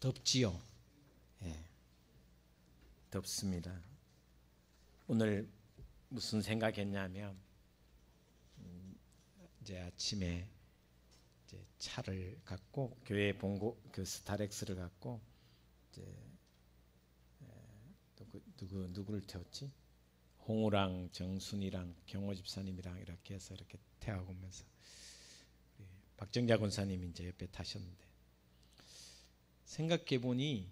덥지요. 예, 덥습니다. 오늘 무슨 생각했냐면 이제 아침에 이제 차를 갖고 교회 본고 그 스타렉스를 갖고 이제 누구를 태웠지? 홍우랑 정순이랑 경호 집사님이랑 이렇게 해서 이렇게 태워오면서 우리 박정자 권사님이 이제 옆에 타셨는데 생각해 보니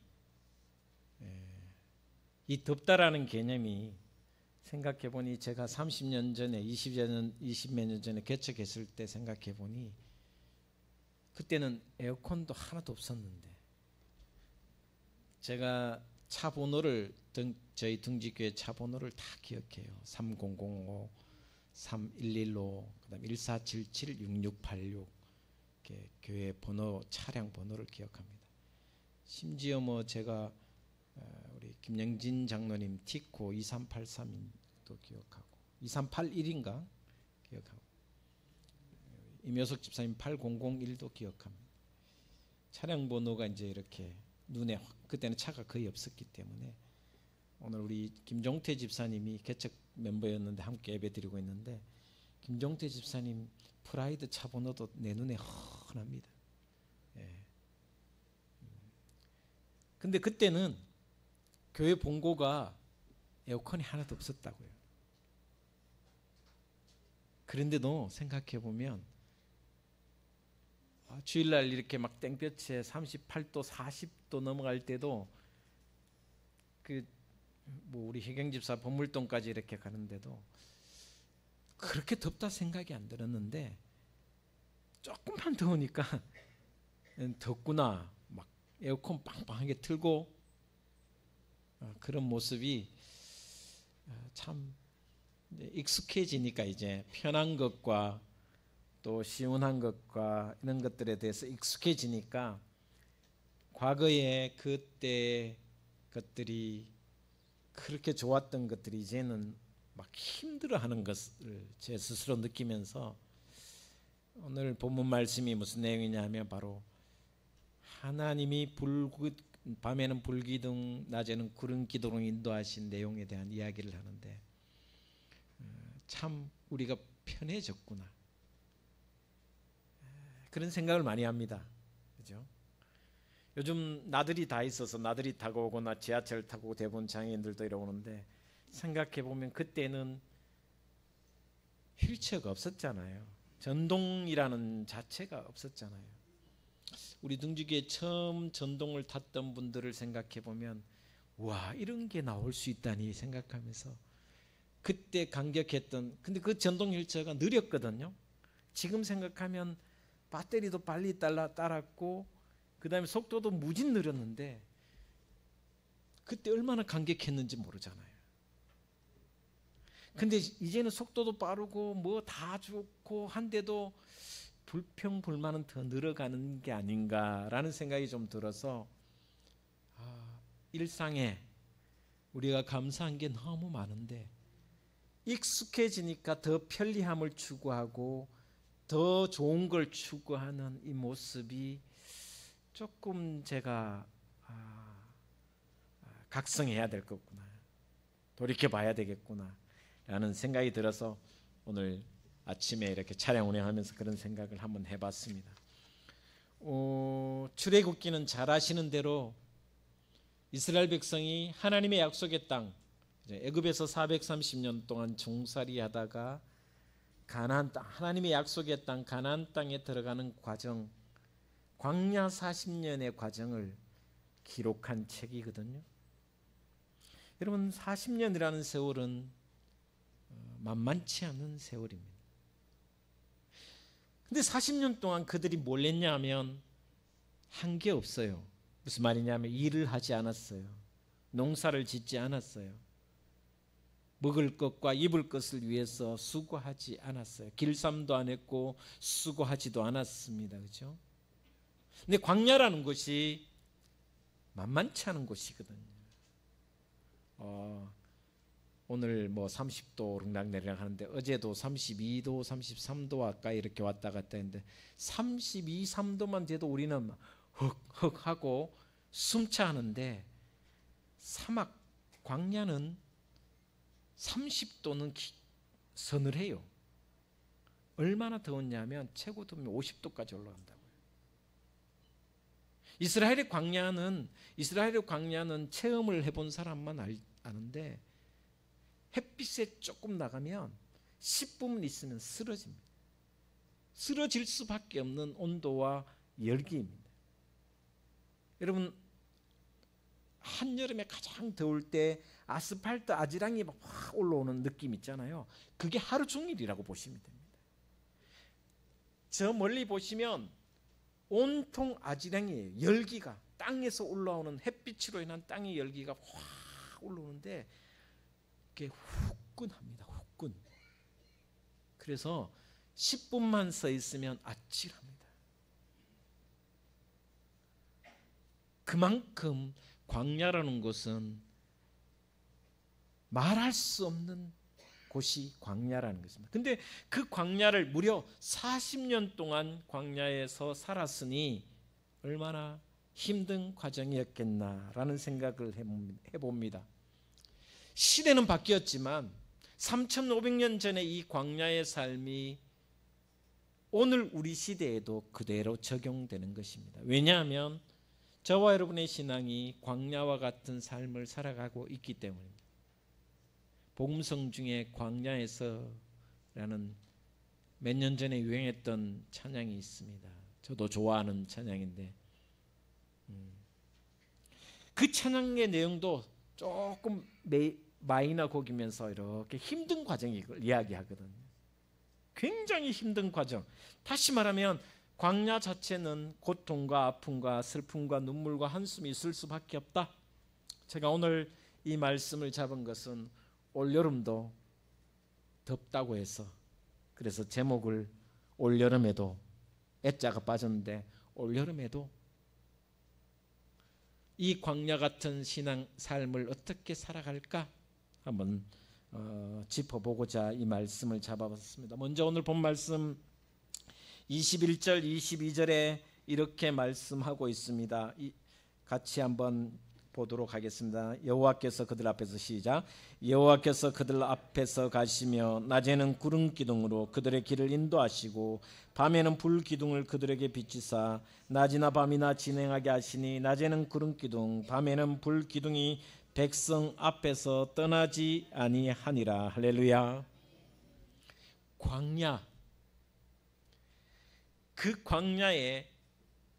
이 덥다라는 개념이 생각해 보니 제가 30년 전에 20몇 년 전에 개척했을 때 생각해 보니 그때는 에어컨도 하나도 없었는데 제가 차 번호를 저희 등지교회 차 번호를 다 기억해요. 3005, 3115, 그다음 1477, 6686 이렇게 교회 번호 차량 번호를 기억합니다. 심지어 뭐 제가 우리 김영진 장로님 티코 2383도 기억하고 2381인가 기억하고 임효석 집사님 8001도 기억합니다. 차량 번호가 이제 이렇게 눈에 그때는 차가 거의 없었기 때문에 오늘 우리 김종태 집사님이 개척 멤버였는데 함께 예배드리고 있는데 김종태 집사님 프라이드 차 번호도 내 눈에 훤합니다. 예. 근데 그때는 교회 본고가 에어컨이 하나도 없었다고요. 그런데도 생각해 보면 주일날 이렇게 막 땡볕에 38도 40도 넘어갈 때도 뭐 우리 희경집사 법물동까지 이렇게 가는데도 그렇게 덥다 생각이 안 들었는데 조금만 더우니까 덥구나 막 에어컨 빵빵하게 틀고 그런 모습이 참 익숙해지니까 이제 편한 것과 또 시원한 것과 이런 것들에 대해서 익숙해지니까 과거에 그때 것들이 그렇게 좋았던 것들이 이제는 막 힘들어하는 것을 제 스스로 느끼면서 오늘 본문 말씀이 무슨 내용이냐 하면 바로 하나님이 밤에는 불기둥 낮에는 구름 기둥으로 인도하신 내용에 대한 이야기를 하는데 참 우리가 편해졌구나 그런 생각을 많이 합니다. 그죠? 요즘 나들이 다 있어서 나들이 타고 오거나 지하철 타고 대부분 장애인들도 이러는데 생각해 보면 그때는 휠체어가 없었잖아요. 전동이라는 자체가 없었잖아요. 우리 등지교에 처음 전동을 탔던 분들을 생각해 보면 와 이런 게 나올 수 있다니 생각하면서 그때 감격했던 근데 그 전동 휠체어가 느렸거든요. 지금 생각하면 배터리도 빨리 따랐고 그 다음에 속도도 무진 느렸는데 그때 얼마나 감격했는지 모르잖아요. 근데 이제는 속도도 빠르고 뭐 다 좋고 한데도 불평불만은 더 늘어가는 게 아닌가라는 생각이 좀 들어서 일상에 우리가 감사한 게 너무 많은데 익숙해지니까 더 편리함을 추구하고 더 좋은 걸 추구하는 이 모습이 조금 제가 각성해야 될 거구나 돌이켜봐야 되겠구나 라는 생각이 들어서 오늘 아침에 이렇게 차량 운행하면서 그런 생각을 한번 해봤습니다. 출애굽기는 잘 아시는 대로 이스라엘 백성이 하나님의 약속의 땅 애굽에서 430년 동안 종살이하다가 가나안 땅 하나님의 약속의 땅 가나안 땅에 들어가는 과정 광야 40년의 과정을 기록한 책이거든요. 여러분 40년이라는 세월은 만만치 않은 세월입니다. 근데 40년 동안 그들이 뭘 했냐면 한 게 없어요. 무슨 말이냐면 일을 하지 않았어요. 농사를 짓지 않았어요. 먹을 것과 입을 것을 위해서 수고하지 않았어요. 길쌈도 안 했고 수고하지도 않았습니다. 그렇죠? 근데 광야라는 곳이 만만치 않은 곳이거든요. 오늘 뭐 30도 오르락내리락 하는데 어제도 32도, 33도 가까이 이렇게 왔다 갔다 했는데 32, 3도만 돼도 우리는 헉헉 하고 숨차 하는데 사막 광야는 30도는 서늘해요. 얼마나 더웠냐면 최고 더우면 50도까지 올라간다고요. 이스라엘의 광야는 체험을 해본 사람만 아는데 햇빛에 조금 나가면 10분 있으면 쓰러집니다. 쓰러질 수밖에 없는 온도와 열기입니다. 여러분, 한여름에 가장 더울 때 아스팔트 아지랑이 막 확 올라오는 느낌 있잖아요. 그게 하루 종일이라고 보시면 됩니다. 저 멀리 보시면 온통 아지랑이에요. 열기가 땅에서 올라오는 햇빛으로 인한 땅의 열기가 확 올라오는데 그게 후끈합니다. 후끈. 그래서 10분만 서 있으면 아찔합니다. 그만큼 광야라는 곳은 말할 수 없는 곳이 광야라는 것입니다. 근데 그 광야를 무려 40년 동안 광야에서 살았으니 얼마나 힘든 과정이었겠나라는 생각을 해봅니다. 시대는 바뀌었지만 3,500년 전의 이 광야의 삶이 오늘 우리 시대에도 그대로 적용되는 것입니다. 왜냐하면 저와 여러분의 신앙이 광야와 같은 삶을 살아가고 있기 때문입니다. 복음성 중에 광야에서라는 몇 년 전에 유행했던 찬양이 있습니다. 저도 좋아하는 찬양인데 그 찬양의 내용도 조금 마이너 곡이면서 이렇게 힘든 과정을 이야기하거든요. 굉장히 힘든 과정. 다시 말하면 광야 자체는 고통과 아픔과 슬픔과 눈물과 한숨이 있을 수밖에 없다. 제가 오늘 이 말씀을 잡은 것은 올여름도 덥다고 해서, 그래서 제목을 올여름에도, 애자가 빠졌는데 올여름에도 이 광야 같은 신앙 삶을 어떻게 살아갈까 한번 짚어보고자 이 말씀을 잡아봤습니다. 먼저 오늘 본 말씀 21절 22절에 이렇게 말씀하고 있습니다. 같이 한번 보도록 하겠습니다. 여호와께서 그들 앞에서 시작. 여호와께서 그들 앞에서 가시며 낮에는 구름 기둥으로 그들의 길을 인도하시고 밤에는 불 기둥을 그들에게 비치사 낮이나 밤이나 진행하게 하시니 낮에는 구름 기둥 밤에는 불 기둥이 백성 앞에서 떠나지 아니하니라. 할렐루야. 광야, 그 광야에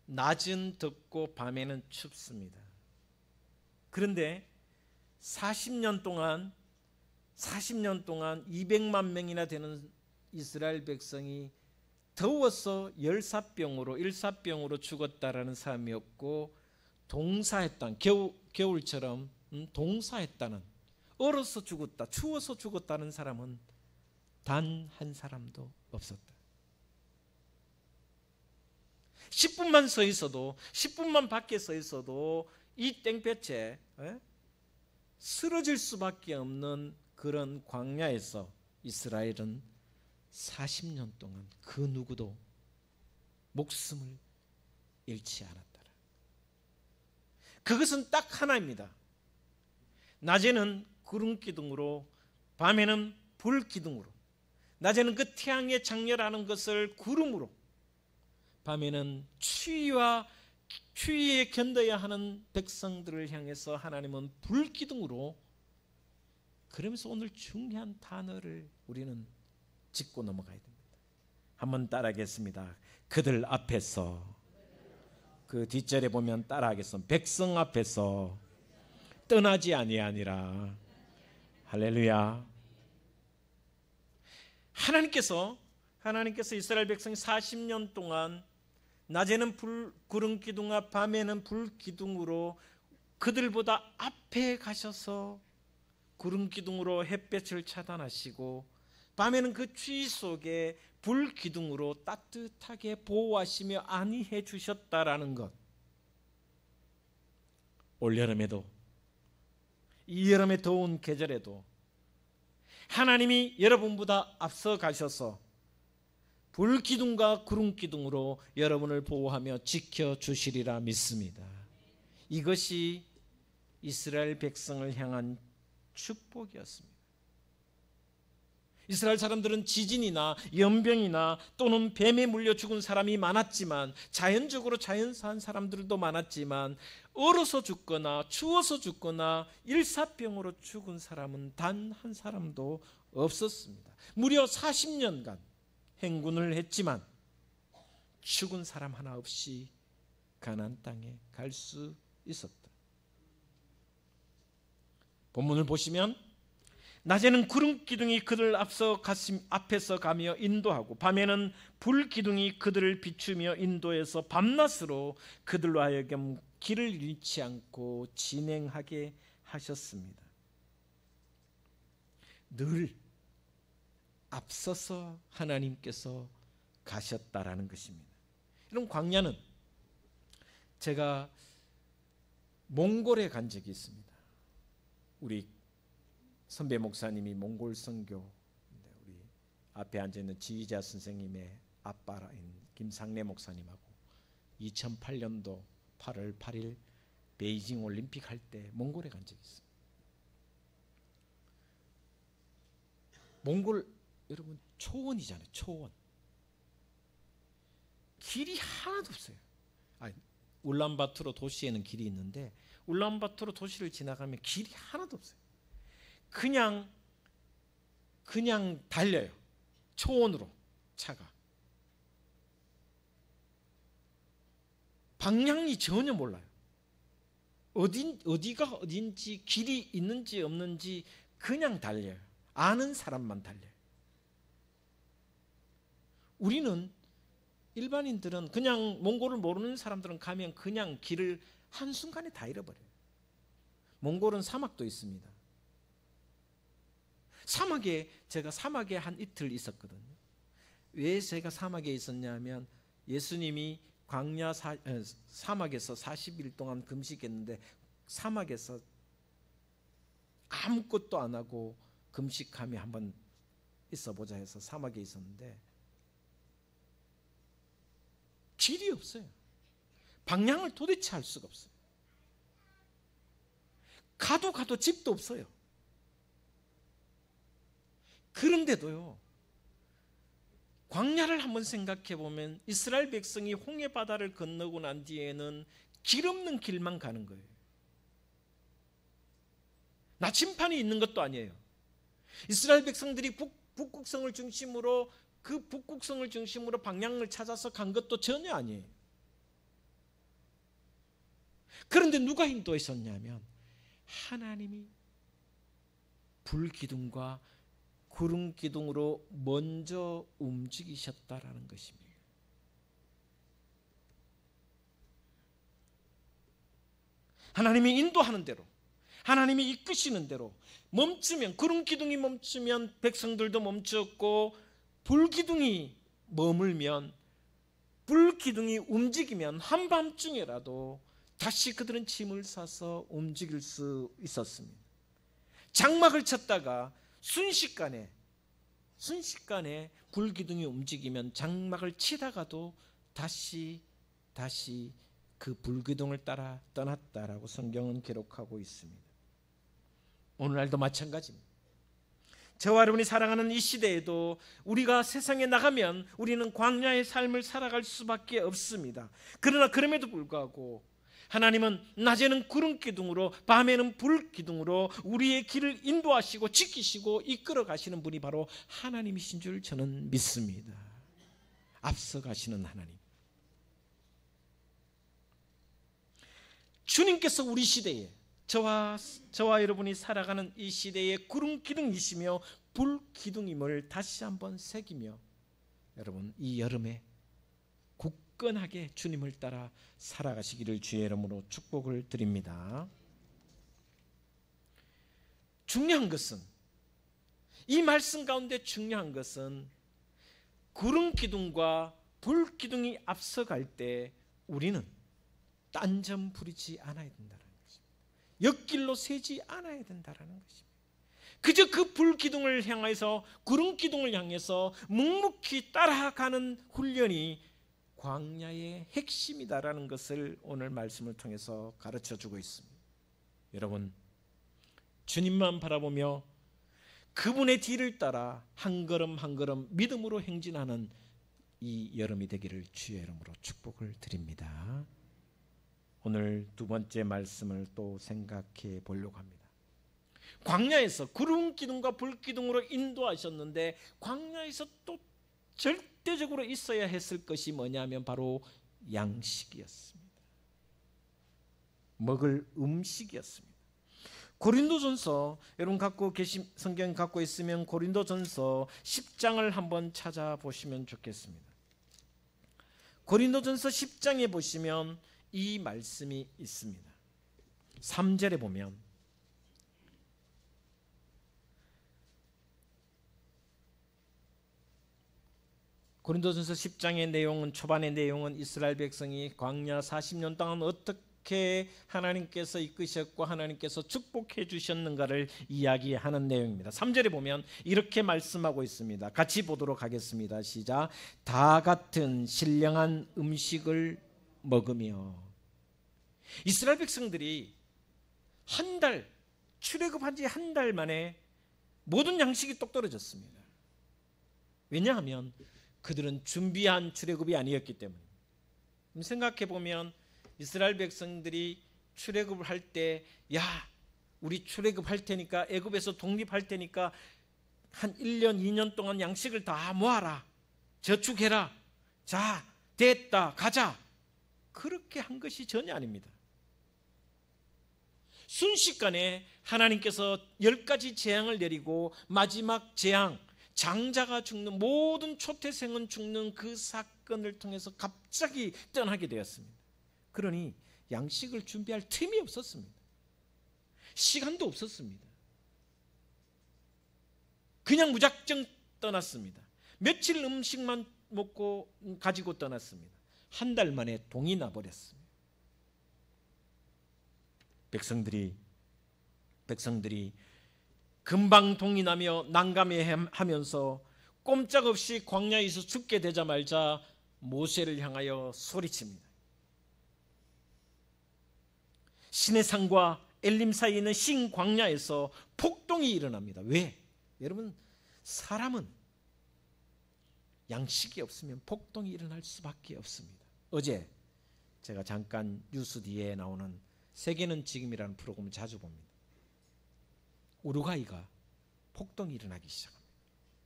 낮은 덥고 밤에는 춥습니다. 그런데 40년 동안 200만 명이나 되는 이스라엘 백성이 더워서 일사병으로 죽었다라는 사람이었고, 동사했다는, 겨울처럼 동사했다는, 얼어서 죽었다, 추워서 죽었다는 사람은 단 한 사람도 없었다. 10분만 서 있어도, 10분만 밖에 서 있어도 이 땡볕에 쓰러질 수밖에 없는 그런 광야에서 이스라엘은 40년 동안 그 누구도 목숨을 잃지 않았더라. 그것은 딱 하나입니다. 낮에는 구름 기둥으로, 밤에는 불 기둥으로. 낮에는 그 태양의 장렬하는 것을 구름으로, 밤에는 추위에 견뎌야 하는 백성들을 향해서 하나님은 불 기둥으로. 그러면서 오늘 중요한 단어를 우리는 짚고 넘어가야 됩니다. 한번 따라하겠습니다. 그들 앞에서, 그 뒷절에 보면 따라하겠습니다. 백성 앞에서 떠나지 아니하니라. 할렐루야. 하나님께서 이스라엘 백성이 40년 동안 낮에는 구름 기둥과 밤에는 불 기둥으로 그들보다 앞에 가셔서 구름 기둥으로 햇볕을 차단하시고, 밤에는 그 추위 속에 불 기둥으로 따뜻하게 보호하시며 안위해 주셨다라는 것. 올여름에도, 이 여름의 더운 계절에도 하나님이 여러분보다 앞서 가셔서 불 기둥과 구름 기둥으로 여러분을 보호하며 지켜주시리라 믿습니다. 이것이 이스라엘 백성을 향한 축복이었습니다. 이스라엘 사람들은 지진이나 연병이나 또는 뱀에 물려 죽은 사람이 많았지만, 자연적으로 자연사한 사람들도 많았지만, 얼어서 죽거나 추워서 죽거나 일사병으로 죽은 사람은 단 한 사람도 없었습니다. 무려 40년간 행군을 했지만 죽은 사람 하나 없이 가나안 땅에 갈 수 있었다. 본문을 보시면 낮에는 구름 기둥이 그들 앞에서 가며 인도하고, 밤에는 불 기둥이 그들을 비추며 인도해서 밤낮으로 그들로 하여금 길을 잃지 않고 진행하게 하셨습니다. 늘 앞서서 하나님께서 가셨다라는 것입니다. 이런 광야는 제가 몽골에 간 적이 있습니다. 우리 선배 목사님이 몽골 선교, 우리 앞에 앉아있는 지휘자 선생님의 아빠인 김상래 목사님하고 2008년도 8월 8일 베이징 올림픽 할 때 몽골에 간 적이 있어요. 몽골 여러분 초원이잖아요. 초원. 길이 하나도 없어요. 울란바토르 도시에는 길이 있는데 울란바토르 도시를 지나가면 길이 하나도 없어요. 그냥 달려요. 초원으로 차가. 방향이 전혀 몰라요. 어디가 어딘지, 길이 있는지 없는지 그냥 달려요. 아는 사람만 달려요. 우리는 일반인들은 그냥 몽골을 모르는 사람들은 가면 그냥 길을 한순간에 다 잃어버려요. 몽골은 사막도 있습니다. 제가 사막에 한 이틀 있었거든요. 왜 제가 사막에 있었냐면 예수님이 사막에서 40일 동안 금식했는데 사막에서 아무것도 안 하고 금식하며 한번 있어보자 해서 사막에 있었는데 길이 없어요. 방향을 도대체 알 수가 없어요. 가도 집도 없어요. 그런데도요, 광야를 한번 생각해 보면 이스라엘 백성이 홍해 바다를 건너고 난 뒤에는 길 없는 길만 가는 거예요. 나침판이 있는 것도 아니에요. 이스라엘 백성들이 북극성을 중심으로 방향을 찾아서 간 것도 전혀 아니에요. 그런데 누가 인도했었냐면 하나님이 불기둥과 구름 기둥으로 먼저 움직이셨다라는 것입니다. 하나님이 인도하는 대로, 하나님이 이끄시는 대로 멈추면, 구름 기둥이 멈추면 백성들도 멈췄고, 불 기둥이 머물면, 불 기둥이 움직이면 한밤중에라도 다시 그들은 짐을 싸서 움직일 수 있었습니다. 장막을 쳤다가 순식간에 불기둥이 움직이면 장막을 치다가도 다시 그 불기둥을 따라 떠났다라고 성경은 기록하고 있습니다. 오늘날도 마찬가지입니다. 저와 여러분이 살아가는 이 시대에도 우리가 세상에 나가면 우리는 광야의 삶을 살아갈 수밖에 없습니다. 그러나 그럼에도 불구하고 하나님은 낮에는 구름 기둥으로, 밤에는 불 기둥으로 우리의 길을 인도하시고 지키시고 이끌어 가시는 분이 바로 하나님이신 줄 저는 믿습니다. 앞서 가시는 하나님. 주님께서 우리 시대에, 저와 여러분이 살아가는 이 시대의 구름 기둥이시며 불 기둥임을 다시 한번 새기며, 여러분 이 여름에 굳건하게 주님을 따라 살아가시기를 주의 이름으로 축복을 드립니다. 중요한 것은, 이 말씀 가운데 중요한 것은 구름 기둥과 불 기둥이 앞서갈 때 우리는 딴점 부리지 않아야 된다는 것입니다. 옆길로 새지 않아야 된다는 것입니다. 그저 그 불 기둥을 향해서, 구름 기둥을 향해서 묵묵히 따라가는 훈련이 광야의 핵심이다라는 것을 오늘 말씀을 통해서 가르쳐주고 있습니다. 여러분, 주님만 바라보며 그분의 뒤를 따라 한 걸음 한 걸음 믿음으로 행진하는 이 여름이 되기를 주의 이름으로 축복을 드립니다. 오늘 두 번째 말씀을 또 생각해 보려고 합니다. 광야에서 구름 기둥과 불 기둥으로 인도하셨는데 광야에서 또 절대적으로 있어야 했을 것이 뭐냐면 바로 양식이었습니다. 먹을 음식이었습니다. 고린도전서, 여러분 갖고 계신 성경 갖고 있으면 고린도전서 10장을 한번 찾아보시면 좋겠습니다. 고린도전서 10장에 보시면 이 말씀이 있습니다. 3절에 보면 고린도전서 10장의 내용은, 초반의 내용은 이스라엘 백성이 광야 40년 동안 어떻게 하나님께서 이끄셨고 하나님께서 축복해 주셨는가를 이야기하는 내용입니다. 3절에 보면 이렇게 말씀하고 있습니다. 같이 보도록 하겠습니다. 시작. 다 같은 신령한 음식을 먹으며. 이스라엘 백성들이 한 달, 출애굽한 지 한 달 만에 모든 양식이 똑 떨어졌습니다. 왜냐하면 그들은 준비한 출애굽이 아니었기 때문에. 생각해 보면 이스라엘 백성들이 출애굽을 할 때, 야, 우리 출애굽할 테니까, 애굽에서 독립할 테니까 한 1년, 2년 동안 양식을 다 모아라, 저축해라, 자, 됐다, 가자. 그렇게 한 것이 전혀 아닙니다. 순식간에 하나님께서 10가지 재앙을 내리고 마지막 재앙, 장자가 죽는, 모든 초태생은 죽는 그 사건을 통해서 갑자기 떠나게 되었습니다. 그러니 양식을 준비할 틈이 없었습니다. 시간도 없었습니다. 그냥 무작정 떠났습니다. 며칠 음식만 먹고 가지고 떠났습니다. 한 달 만에 동이 나버렸습니다. 백성들이 금방 동이 나며 난감해하면서 꼼짝없이 광야에서 죽게 되자마자 모세를 향하여 소리칩니다. 시내산과 엘림 사이에 있는 신광야에서 폭동이 일어납니다. 왜? 여러분, 사람은 양식이 없으면 폭동이 일어날 수밖에 없습니다. 어제 제가 잠깐 뉴스 뒤에 나오는 세계는 지금이라는 프로그램을 자주 봅니다. 우루과이가 폭동이 일어나기 시작합니다.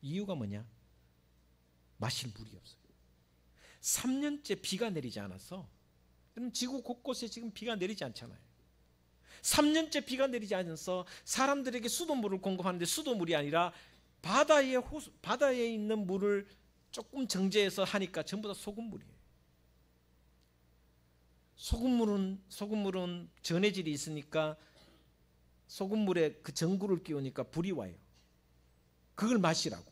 이유가 뭐냐? 마실 물이 없어요. 3년째 비가 내리지 않아서, 지구 곳곳에 지금 비가 내리지 않잖아요. 3년째 비가 내리지 않아서 사람들에게 수돗물을 공급하는데 수돗물이 아니라 바다에 있는 물을 조금 정제해서 하니까 전부 다 소금물이에요. 소금물은 전해질이 있으니까 소금물에 그 전구를 끼우니까 불이 와요. 그걸 마시라고.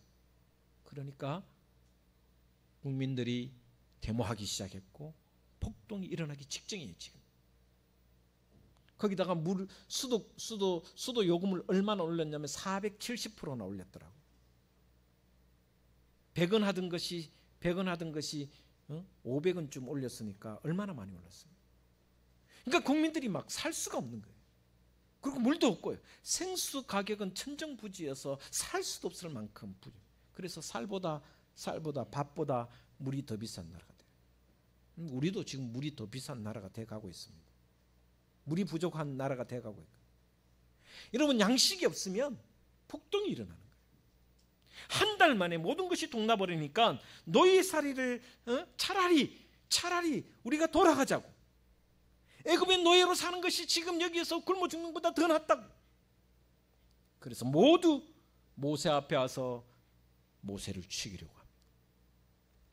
그러니까 국민들이 데모하기 시작했고 폭동이 일어나기 직전이에요. 지금 거기다가 수도 요금을 얼마나 올렸냐면 470%나 올렸더라고. 100원 하던 것이 500원쯤 올렸으니까 얼마나 많이 올랐어요. 그러니까 국민들이 막 살 수가 없는 거예요. 그리고 물도 없고요. 생수 가격은 천정부지여서 살 수도 없을 만큼 부지. 그래서 쌀보다 밥보다 물이 더 비싼 나라가 돼요. 우리도 지금 물이 더 비싼 나라가 돼가고 있습니다. 물이 부족한 나라가 돼가고 있고. 여러분, 양식이 없으면 폭동이 일어나는 거예요. 한 달 만에 모든 것이 동나버리니까 노예살이를 차라리 우리가 돌아가자고. 애굽의 노예로 사는 것이 지금 여기에서 굶어 죽는 것보다 더 낫다고. 그래서 모두 모세 앞에 와서 모세를 죽이려고 합니다.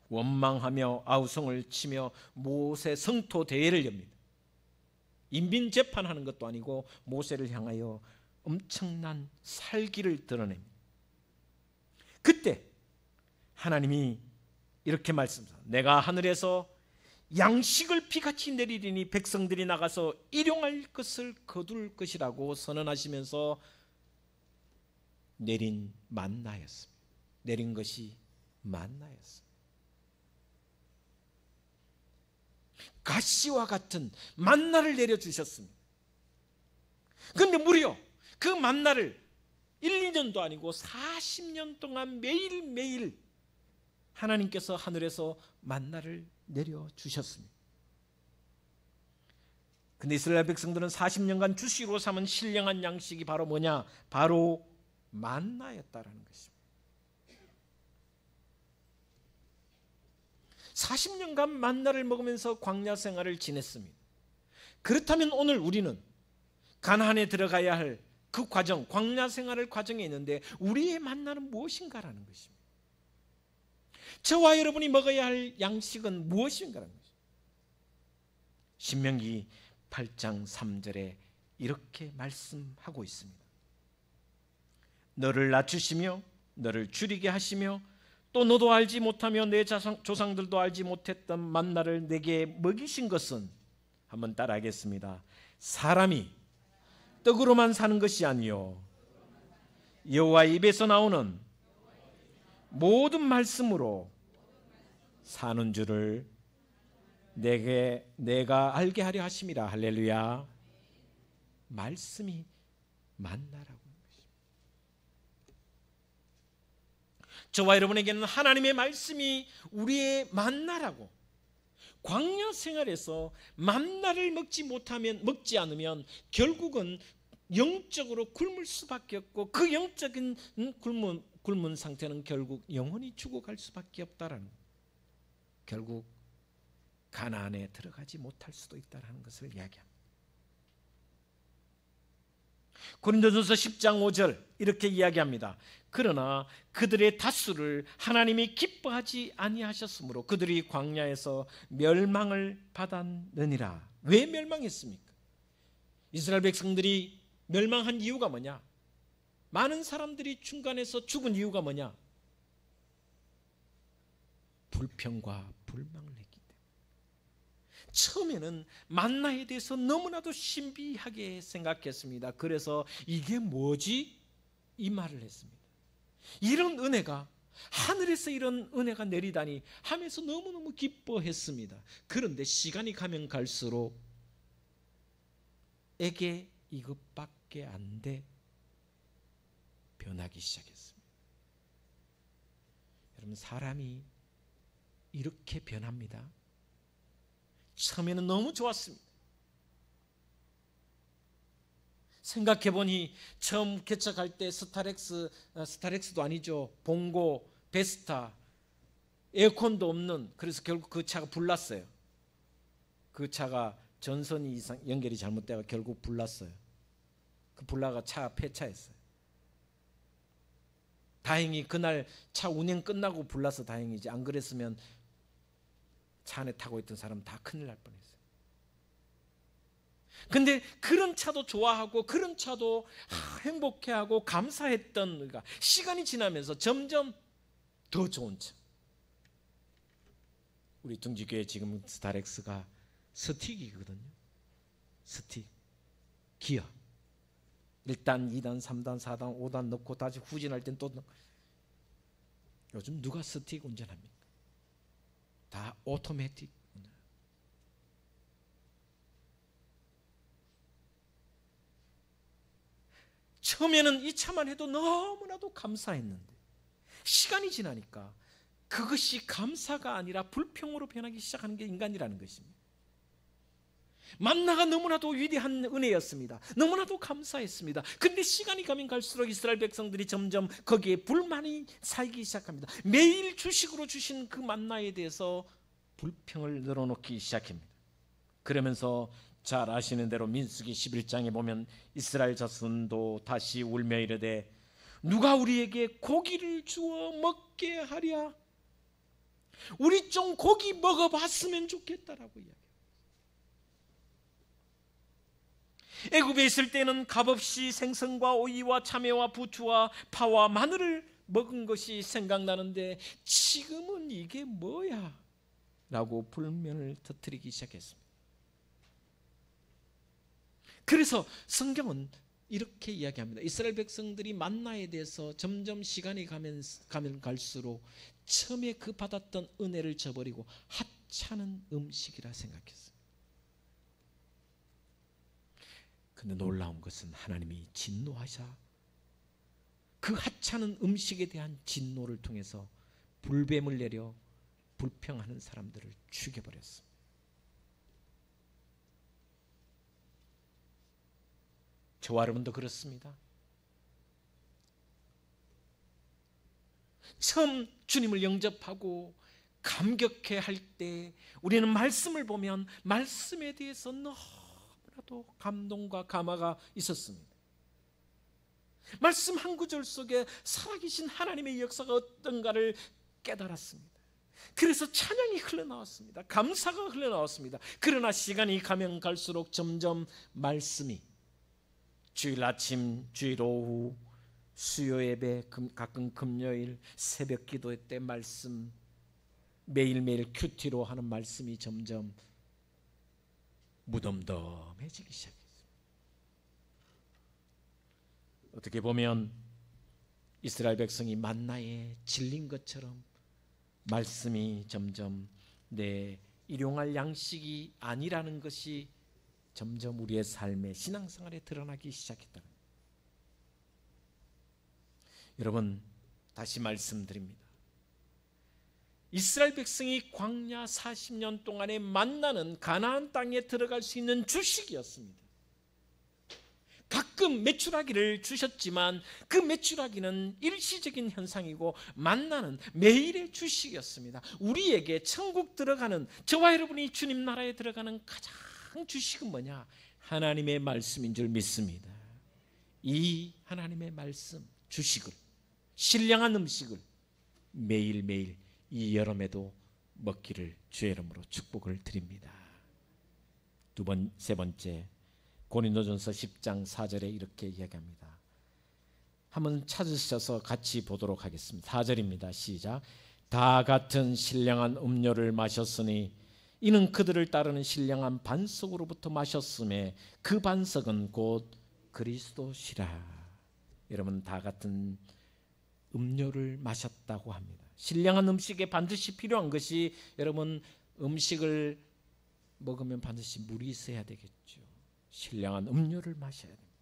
원망하며 아우성을 치며 모세 성토 대회를 엽니다. 인빈 재판하는 것도 아니고 모세를 향하여 엄청난 살기를 드러냅니다. 그때 하나님이 이렇게 말씀하십니다. 내가 하늘에서 양식을 비같이 내리리니 백성들이 나가서 일용할 것을 거둘 것이라고 선언하시면서 내린 만나였습니다. 내린 것이 만나였습니다. 가시와 같은 만나를 내려주셨습니다. 그런데 무려 그 만나를 1, 2년도 아니고 40년 동안 매일매일 하나님께서 하늘에서 만나를 내려주셨습니다. 근데 이스라엘 백성들은 40년간 주시로 삼은 신령한 양식이 바로 뭐냐? 바로 만나였다라는 것입니다. 40년간 만나를 먹으면서 광야 생활을 지냈습니다. 그렇다면 오늘 우리는 가나안에 들어가야 할 그 과정, 광야 생활을 과정에 있는데 우리의 만나는 무엇인가라는 것입니다. 저와 여러분이 먹어야 할 양식은 무엇인가라는 것입니다. 신명기 8장 3절에 이렇게 말씀하고 있습니다. 너를 낮추시며 너를 줄이게 하시며 또 너도 알지 못하며 내 조상들도 알지 못했던 만나를 내게 먹이신 것은, 한번 따라하겠습니다. 사람이 떡으로만 사는 것이 아니요 여호와 입에서 나오는 모든 말씀으로 사는 줄을 내가 알게 하려 하심이라. 할렐루야. 말씀이 만나라고 하는 것입니다. 저와 여러분에게는 하나님의 말씀이 우리의 만나라고. 광야 생활에서 만나를 먹지 않으면 결국은 영적으로 굶을 수밖에 없고, 그 영적인 굶은 상태는 결국 영원히 죽어갈 수밖에 없다라는, 결국 가나안에 들어가지 못할 수도 있다는 것을 이야기합니다. 고린도전서 10장 5절 이렇게 이야기합니다. 그러나 그들의 다수를 하나님이 기뻐하지 아니하셨으므로 그들이 광야에서 멸망을 받았느니라. 왜 멸망했습니까? 이스라엘 백성들이 멸망한 이유가 뭐냐? 많은 사람들이 중간에서 죽은 이유가 뭐냐? 불평과 불망을 했기 때문에. 처음에는 만나에 대해서 너무나도 신비하게 생각했습니다. 그래서 이게 뭐지? 이 말을 했습니다. 이런 은혜가, 하늘에서 이런 은혜가 내리다니 하면서 너무너무 기뻐했습니다. 그런데 시간이 가면 갈수록 에게 이것밖에 안 돼 변하기 시작했습니다. 여러분, 사람이 이렇게 변합니다. 처음에는 너무 좋았습니다. 생각해보니 처음 개척할 때 스타렉스도 아니죠, 봉고, 베스타, 에어컨도 없는, 그래서 결국 그 차가 불났어요. 그 차가 전선이 연결이 잘못되어 결국 불났어요. 그 불나가 차 폐차했어요. 다행히 그날 차 운행 끝나고 불나서 다행이지, 안 그랬으면 차 안에 타고 있던 사람 다 큰일 날 뻔했어요. 근데 그런 차도 좋아하고 그런 차도 행복해하고 감사했던, 그러니까 시간이 지나면서 점점 더 좋은 차. 우리 둥지교회 지금 스타렉스가 스틱이거든요. 스틱, 기어. 1단, 2단, 3단, 4단, 5단 넣고 다시 후진할 땐 또 넣고. 요즘 누가 스틱 운전합니까? 다 오토매틱. 처음에는 이 차만 해도 너무나도 감사했는데 시간이 지나니까 그것이 감사가 아니라 불평으로 변하기 시작하는 게 인간이라는 것입니다. 만나가 너무나도 위대한 은혜였습니다. 너무나도 감사했습니다. 근데 시간이 가면 갈수록 이스라엘 백성들이 점점 거기에 불만이 쌓이기 시작합니다. 매일 주식으로 주신 그 만나에 대해서 불평을 늘어놓기 시작합니다. 그러면서 잘 아시는 대로 민수기 11장에 보면 이스라엘 자손도 다시 울며 이르되 누가 우리에게 고기를 주어 먹게 하랴? 우리 좀 고기 먹어봤으면 좋겠다라고 이야기합니다. 애굽에 있을 때는 값없이 생선과 오이와 참외와 부추와 파와 마늘을 먹은 것이 생각나는데 지금은 이게 뭐야? 라고 불면을 터뜨리기 시작했습니다. 그래서 성경은 이렇게 이야기합니다. 이스라엘 백성들이 만나에 대해서 점점 시간이 가면 갈수록 처음에 그 받았던 은혜를 저버리고 하찮은 음식이라 생각했어요. 근데 놀라운 것은 하나님이 진노하사 그 하찮은 음식에 대한 진노를 통해서 불뱀을 내려 불평하는 사람들을 죽여버렸습니다. 저와 여러분도 그렇습니다. 처음 주님을 영접하고 감격해 할 때 우리는 말씀을 보면 말씀에 대해서 너무나도 감동과 감화가 있었습니다. 말씀 한 구절 속에 살아계신 하나님의 역사가 어떤가를 깨달았습니다. 그래서 찬양이 흘러나왔습니다. 감사가 흘러나왔습니다. 그러나 시간이 가면 갈수록 점점 말씀이 주일 아침, 주일 오후, 수요 예배, 가끔 금요일 새벽 기도 때 말씀, 매일매일 큐티로 하는 말씀이 점점 무덤덤해지기 시작했습니다. 어떻게 보면 이스라엘 백성이 만나에 질린 것처럼 말씀이 점점 내 일용할 양식이 아니라는 것이 점점 우리의 삶의 신앙생활에 드러나기 시작했다. 여러분, 다시 말씀드립니다. 이스라엘 백성이 광야 40년 동안에 만나는 가나안 땅에 들어갈 수 있는 주식이었습니다. 가끔 메추라기를 주셨지만 그 메추라기는 일시적인 현상이고 만나는 매일의 주식이었습니다. 우리에게 천국 들어가는, 저와 여러분이 주님 나라에 들어가는 가장 주식은 뭐냐? 하나님의 말씀인 줄 믿습니다. 이 하나님의 말씀, 주식을, 신령한 음식을 매일매일 이 여름에도 먹기를 주의 이름으로 축복을 드립니다. 세 번째, 고린도전서 10장 4절에 이렇게 이야기합니다. 한번 찾으셔서 같이 보도록 하겠습니다. 4절입니다. 시작. 다 같은 신령한 음료를 마셨으니 이는 그들을 따르는 신령한 반석으로부터 마셨음에 그 반석은 곧 그리스도시라. 여러분, 다 같은 음료를 마셨다고 합니다. 신령한 음식에 반드시 필요한 것이, 여러분, 음식을 먹으면 반드시 물이 있어야 되겠죠. 신령한 음료를 마셔야 됩니다.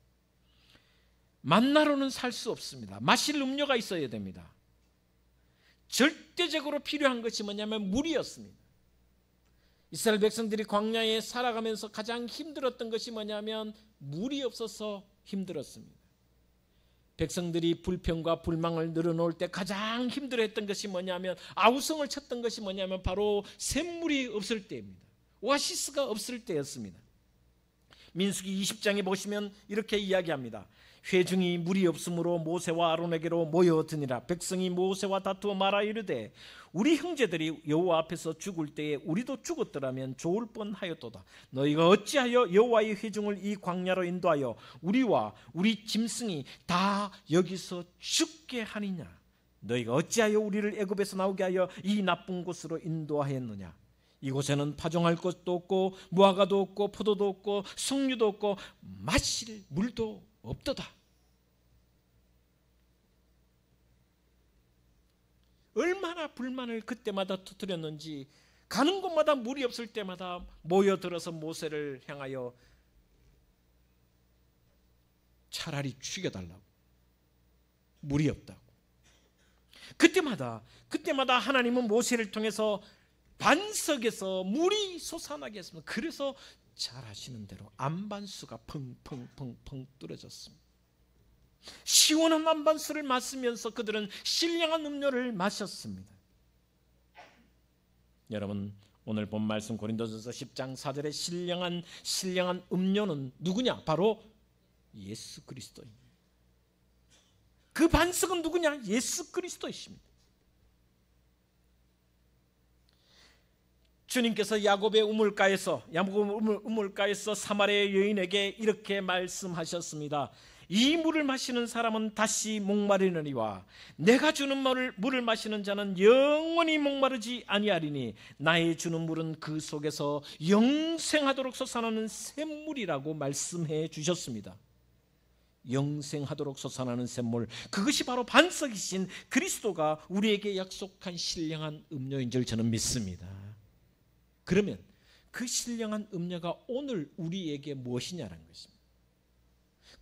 만나로는 살 수 없습니다. 마실 음료가 있어야 됩니다. 절대적으로 필요한 것이 뭐냐면 물이었습니다. 이스라엘 백성들이 광야에 살아가면서 가장 힘들었던 것이 뭐냐면 물이 없어서 힘들었습니다. 백성들이 불평과 불망을 늘어놓을 때 가장 힘들어했던 것이 뭐냐면, 아우성을 쳤던 것이 뭐냐면 바로 샘물이 없을 때입니다. 오아시스가 없을 때였습니다. 민수기 20장에 보시면 이렇게 이야기합니다. 회중이 물이 없으므로 모세와 아론에게로 모여드니라. 백성이 모세와 다투어 말하 이르되 우리 형제들이 여호와 앞에서 죽을 때에 우리도 죽었더라면 좋을 뻔하였도다. 너희가 어찌하여 여호와의 회중을 이 광야로 인도하여 우리와 우리 짐승이 다 여기서 죽게 하느냐? 너희가 어찌하여 우리를 애굽에서 나오게 하여 이 나쁜 곳으로 인도하였느냐? 이곳에는 파종할 것도 없고 무화과도 없고 포도도 없고 석류도 없고 마실 물도 없도다. 얼마나 불만을 그때마다 터뜨렸는지, 가는 곳마다 물이 없을 때마다 모여들어서 모세를 향하여 차라리 죽여달라고, 물이 없다고. 그때마다 하나님은 모세를 통해서 반석에서 물이 솟아나게 했습니다. 그래서 잘 아시는 대로 안반수가 펑펑펑펑 뚫어졌습니다. 시원한 안반수를 마시면서 그들은 신령한 음료를 마셨습니다. 여러분, 오늘 본 말씀 고린도전서 10장 4절의 신령한 음료는 누구냐? 바로 예수 그리스도입니다. 그 반석은 누구냐? 예수 그리스도이십니다. 주님께서 야곱의 우물가에서 사마리아 여인에게 이렇게 말씀하셨습니다. 이 물을 마시는 사람은 다시 목마르느니와 내가 주는 물을 마시는 자는 영원히 목마르지 아니하리니 나의 주는 물은 그 속에서 영생하도록 솟아나는 샘물이라고 말씀해 주셨습니다. 영생하도록 솟아나는 샘물, 그것이 바로 반석이신 그리스도가 우리에게 약속한 신령한 음료인 줄 저는 믿습니다. 그러면 그 신령한 음료가 오늘 우리에게 무엇이냐는 것입니다.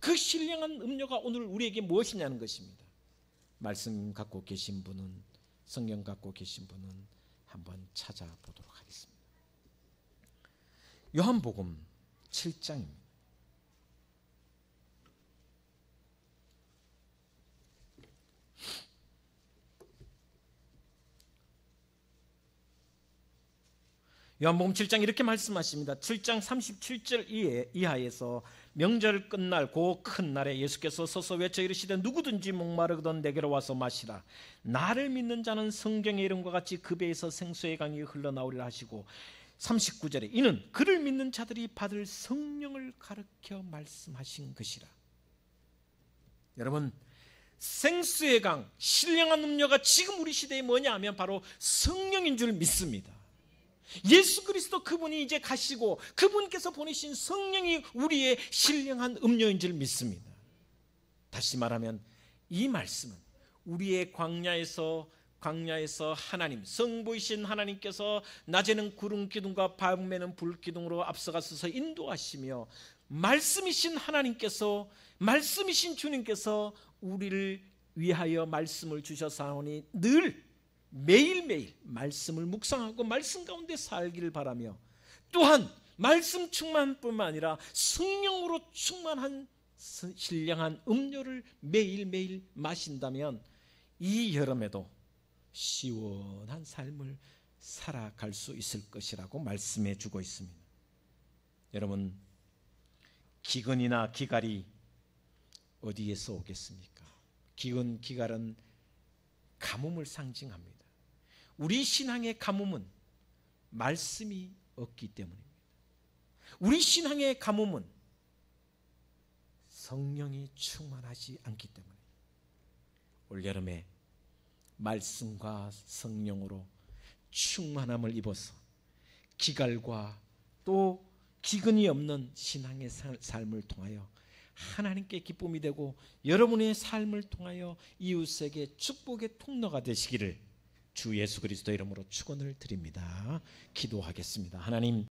그 신령한 음료가 오늘 우리에게 무엇이냐는 것입니다. 말씀 갖고 계신 분은, 성경 갖고 계신 분은 한번 찾아보도록 하겠습니다. 요한복음 7장입니다. 요한복음 7장 이렇게 말씀하십니다. 7장 37절 이하에서 명절 끝날 그 큰 날에 예수께서 서서 외쳐 이르시되 누구든지 목마르거든 내게로 와서 마시라. 나를 믿는 자는 성경의 이름과 같이 그 배에서 생수의 강이 흘러나오리라 하시고 39절에 이는 그를 믿는 자들이 받을 성령을 가르쳐 말씀하신 것이라. 여러분, 생수의 강, 신령한 음료가 지금 우리 시대에 뭐냐 하면 바로 성령인 줄 믿습니다. 예수 그리스도 그분이 이제 가시고 그분께서 보내신 성령이 우리의 신령한 음료인 줄 믿습니다. 다시 말하면 이 말씀은 우리의 광야에서 하나님, 성부이신 하나님께서 낮에는 구름 기둥과 밤에는 불 기둥으로 앞서가셔서 인도하시며 말씀이신 하나님께서, 말씀이신 주님께서 우리를 위하여 말씀을 주셔사오니 늘 매일매일 말씀을 묵상하고 말씀 가운데 살기를 바라며, 또한 말씀 충만뿐만 아니라 성령으로 충만한 신령한 음료를 매일매일 마신다면 이 여름에도 시원한 삶을 살아갈 수 있을 것이라고 말씀해 주고 있습니다. 여러분, 기근이나 기갈이 어디에서 오겠습니까? 기근, 기갈은 가뭄을 상징합니다. 우리 신앙의 가뭄은 말씀이 없기 때문입니다. 우리 신앙의 가뭄은 성령이 충만하지 않기 때문입니다. 올여름에 말씀과 성령으로 충만함을 입어서 기갈과 또 기근이 없는 신앙의 삶을 통하여 하나님께 기쁨이 되고 여러분의 삶을 통하여 이웃에게 축복의 통로가 되시기를 주 예수 그리스도 이름으로 축원을 드립니다. 기도하겠습니다. 하나님,